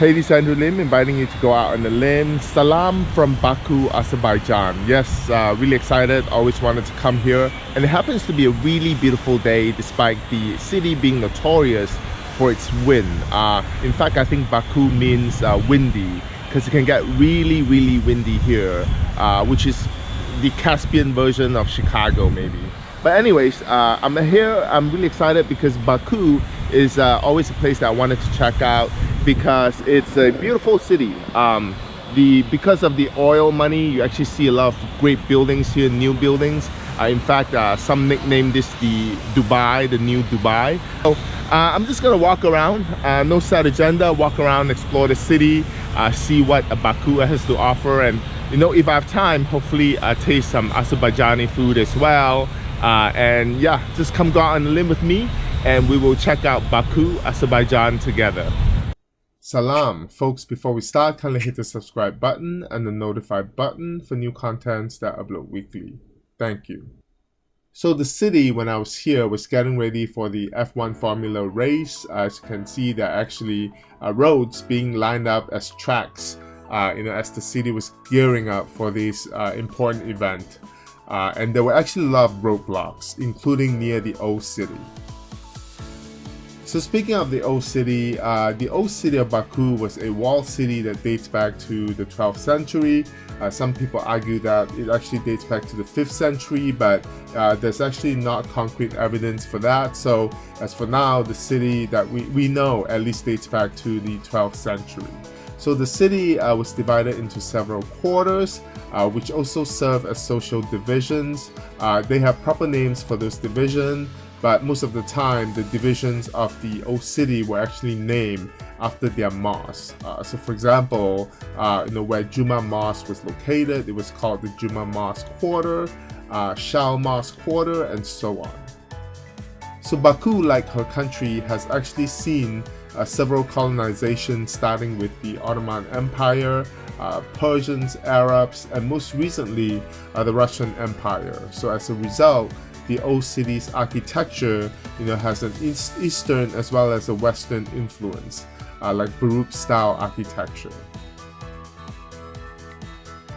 Hey, this is Andrew Lim, inviting you to go out on the limb. Salam from Baku, Azerbaijan. Yes, really excited. Always wanted to come here. And it happens to be a really beautiful day despite the city being notorious for its wind. In fact, I think Baku means windy because it can get really, really windy here, which is the Caspian version of Chicago maybe. But anyways, I'm here. I'm really excited because Baku is always a place that I wanted to check out because it's a beautiful city. Because of the oil money, you actually see a lot of great buildings here, new buildings. In fact, some nickname this the Dubai, the new Dubai. So I'm just gonna walk around, no set agenda, walk around, explore the city, see what Baku has to offer, and you know, if I have time, hopefully taste some Azerbaijani food as well. And yeah, just come go out on the limb with me and we will check out Baku, Azerbaijan together. Salam, folks. Before we start, kindly hit the subscribe button and the notify button for new contents that I upload weekly. Thank you. So the city, when I was here, was getting ready for the F1 Formula race. As you can see, there are actually roads being lined up as tracks, as the city was gearing up for this important event. And there were actually a lot of roadblocks, including near the old city. So speaking of the old city of Baku was a walled city that dates back to the 12th century. Some people argue that it actually dates back to the 5th century, but there's actually not concrete evidence for that. So as for now, the city that we know at least dates back to the 12th century. So the city was divided into several quarters, which also serve as social divisions. They have proper names for those divisions, but most of the time the divisions of the old city were actually named after their mosques. So for example, where Juma Mosque was located, it was called the Juma Mosque Quarter, Shal Mosque Quarter, and so on. So Baku, like her country, has actually seen several colonizations, starting with the Ottoman Empire, Persians, Arabs, and most recently the Russian Empire. So as a result, the old city's architecture, has an Eastern as well as a Western influence, like Baroque style architecture.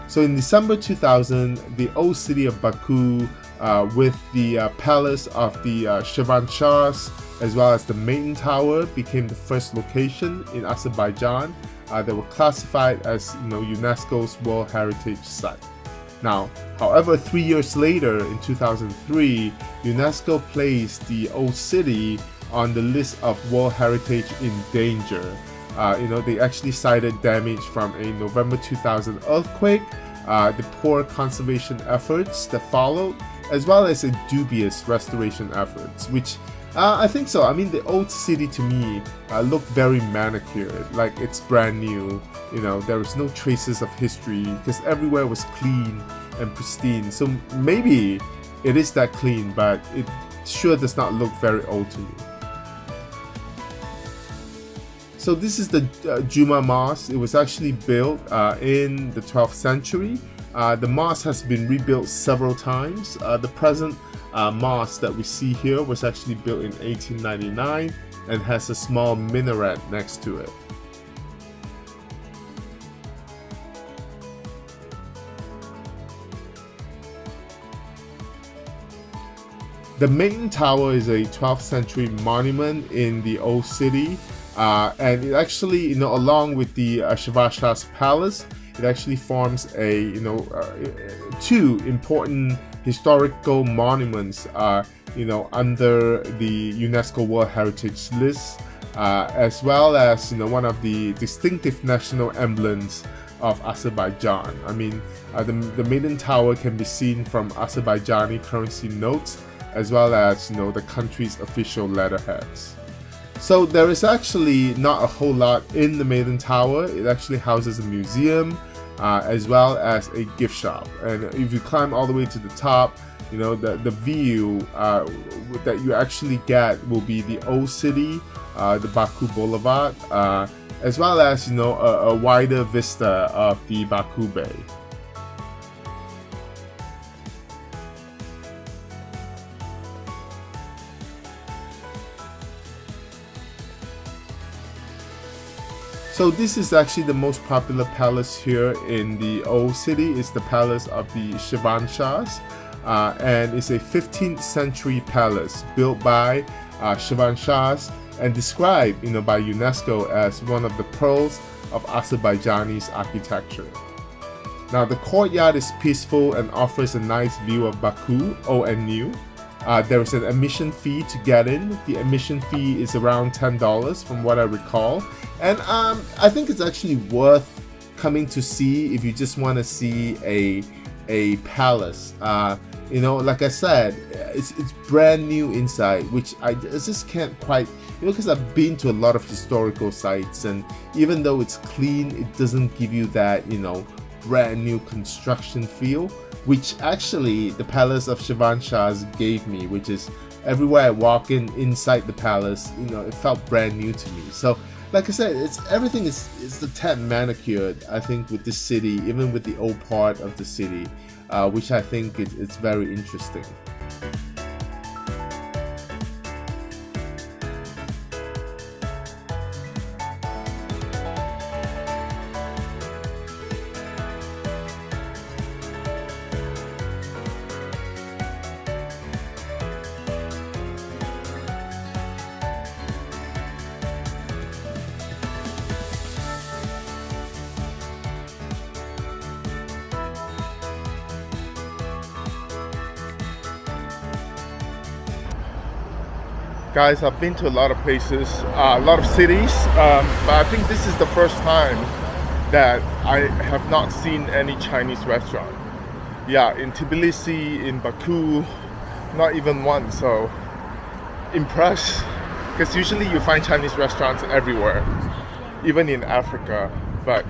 So in December 2000, the old city of Baku, with the palace of the Shirvanshahs as well as the Maiden Tower, became the first location in Azerbaijan that were classified as UNESCO's World Heritage Site. Now, however, 3 years later, in 2003, UNESCO placed the old city on the list of World Heritage in danger. They actually cited damage from a November 2000 earthquake, the poor conservation efforts that followed, as well as a dubious restoration efforts, which I think so. I mean, the old city to me looked very manicured, like it's brand new. There was no traces of history because everywhere was clean and pristine. So maybe it is that clean, but it sure does not look very old to me. So this is the Juma Mosque. It was actually built in the 12th century. The mosque has been rebuilt several times. The present mosque that we see here was actually built in 1899 and has a small minaret next to it. The Maiden Tower is a 12th century monument in the old city, and it actually, along with the Shirvanshah's palace, it actually forms two important historical monuments, under the UNESCO World Heritage List, as well as, one of the distinctive national emblems of Azerbaijan. I mean, the Maiden Tower can be seen from Azerbaijani currency notes, as well as, the country's official letterheads. So there is actually not a whole lot in the Maiden Tower. It actually houses a museum, as well as a gift shop. And if you climb all the way to the top, the view that you actually get will be the old city, the Baku Boulevard, as well as, a wider vista of the Baku Bay. So this is actually the most popular palace here in the old city. It's the palace of the Shirvanshahs, and it's a 15th century palace built by Shirvanshahs and described, by UNESCO as one of the pearls of Azerbaijani architecture. Now the courtyard is peaceful and offers a nice view of Baku, old and new. There is an admission fee to get in. The admission fee is around $10 from what I recall. And I think it's actually worth coming to see if you just want to see a palace. Like I said, it's brand new inside, which I just can't quite, because I've been to a lot of historical sites, and even though it's clean, it doesn't give you that, brand new construction feel, which actually the palace of Shirvanshahs gave me, which is everywhere I walk inside the palace, it felt brand new to me. So like I said, everything is the tad manicured, I think, with this city, even with the old part of the city, which I think it's very interesting. Guys, I've been to a lot of places, a lot of cities, but I think this is the first time that I have not seen any Chinese restaurant. Yeah, in Tbilisi, in Baku, not even one, so impressed. Because usually you find Chinese restaurants everywhere, even in Africa, but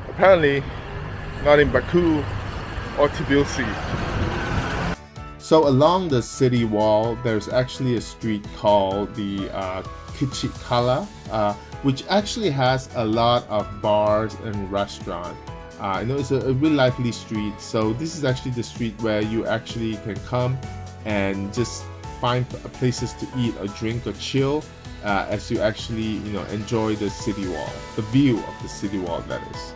apparently not in Baku or Tbilisi. So along the city wall, there's actually a street called the Kala, which actually has a lot of bars and restaurants. It's a really lively street. So this is actually the street where you actually can come and just find places to eat or drink or chill as you actually enjoy the city wall, the view of the city wall, that is.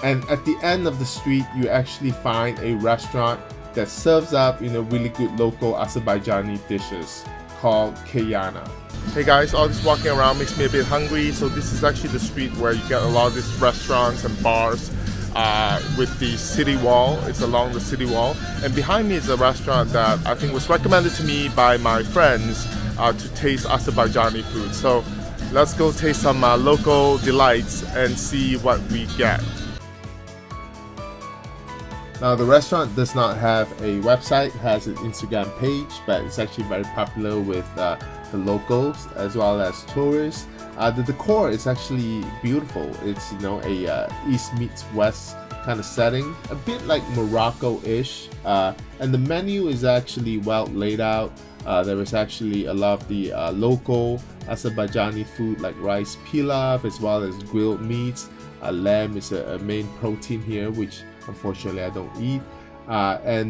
And at the end of the street, you actually find a restaurant that serves up really good local Azerbaijani dishes called Kayana. Hey guys, all this walking around makes me a bit hungry, so this is actually the street where you get a lot of these restaurants and bars with the city wall. It's along the city wall, and behind me is a restaurant that I think was recommended to me by my friends to taste Azerbaijani food. So let's go taste some local delights and see what we get. Now the restaurant does not have a website, it has an Instagram page, but it's actually very popular with the locals as well as tourists. The decor is actually beautiful. It's a east meets west kind of setting, a bit like Morocco-ish, and the menu is actually well laid out. There is actually a lot of the local Azerbaijani food like rice pilaf as well as grilled meats. Lamb is a main protein here, which unfortunately I don't eat,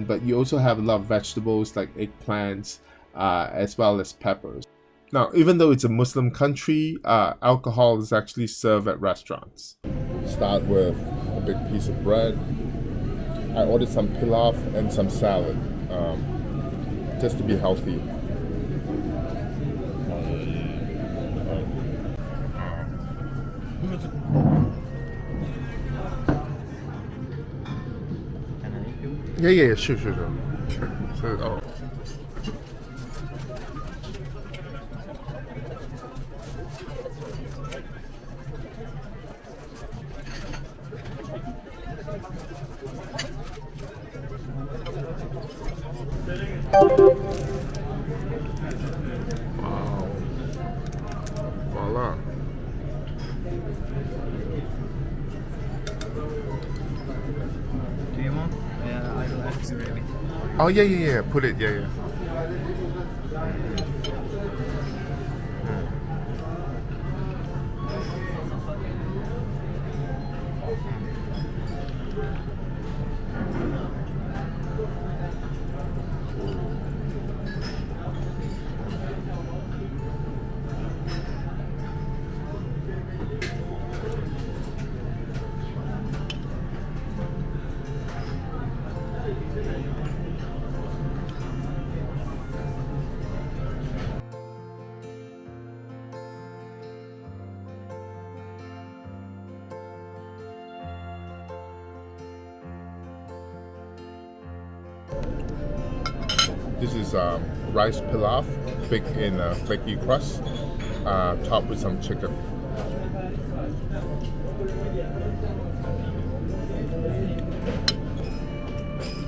but you also have a lot of vegetables like eggplants as well as peppers. Now, even though it's a Muslim country, alcohol is actually served at restaurants. Start with a big piece of bread. I ordered some pilaf and some salad, just to be healthy. Yeah, sure. So, wow. Voila. Do you want? Yeah, I will ask you really. Oh yeah. Put it, yeah. This is rice pilaf, baked in a flaky crust, topped with some chicken.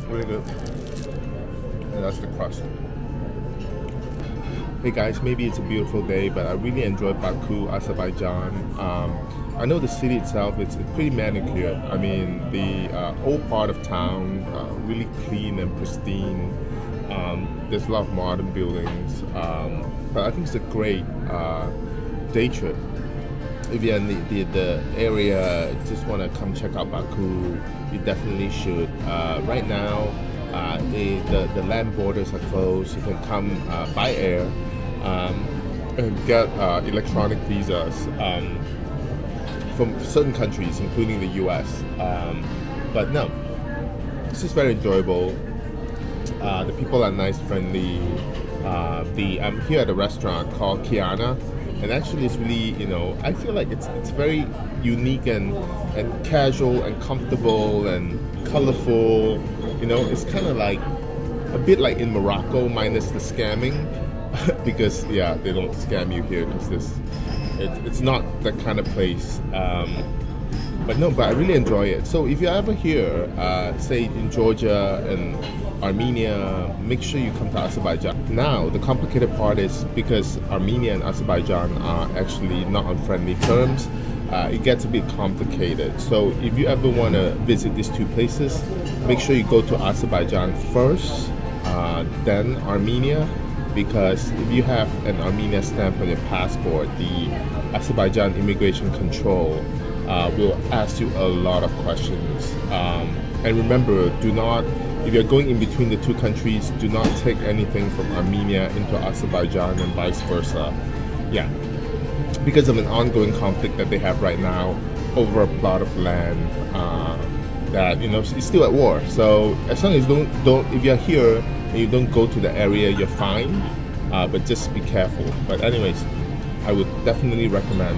Really good. And that's the crust. Hey guys, maybe it's a beautiful day, but I really enjoyed Baku, Azerbaijan. I know the city itself, it's pretty manicured. I mean, the old part of town, really clean and pristine. There's a lot of modern buildings, but I think it's a great day trip. If you're in the area, just want to come check out Baku, you definitely should. Right now, the land borders are closed. You can come by air and get electronic visas from certain countries, including the US. But no, it's just very enjoyable. The people are nice, friendly. I'm here at a restaurant called Kiana, and actually it's really, I feel like it's very unique and casual and comfortable and colorful. It's kind of like a bit like in Morocco minus the scamming, because yeah, they don't scam you here because it's not that kind of place. But I really enjoy it. So if you're ever here, say in Georgia and Armenia, make sure you come to Azerbaijan. Now, the complicated part is because Armenia and Azerbaijan are actually not on friendly terms, it gets a bit complicated. So if you ever want to visit these two places, make sure you go to Azerbaijan first, then Armenia, because if you have an Armenia stamp on your passport, the Azerbaijan immigration control will ask you a lot of questions. And remember, if you're going in between the two countries, do not take anything from Armenia into Azerbaijan and vice versa. Yeah, because of an ongoing conflict that they have right now over a plot of land that it's still at war. So as long as if you're here and you don't go to the area, you're fine. But just be careful. But anyways, I would definitely recommend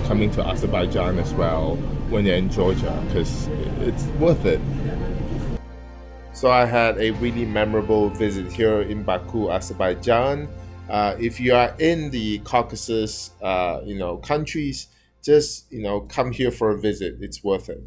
coming to Azerbaijan as well when you're in Georgia, because it's worth it. So I had a really memorable visit here in Baku, Azerbaijan. If you are in the Caucasus, countries, just come here for a visit. It's worth it.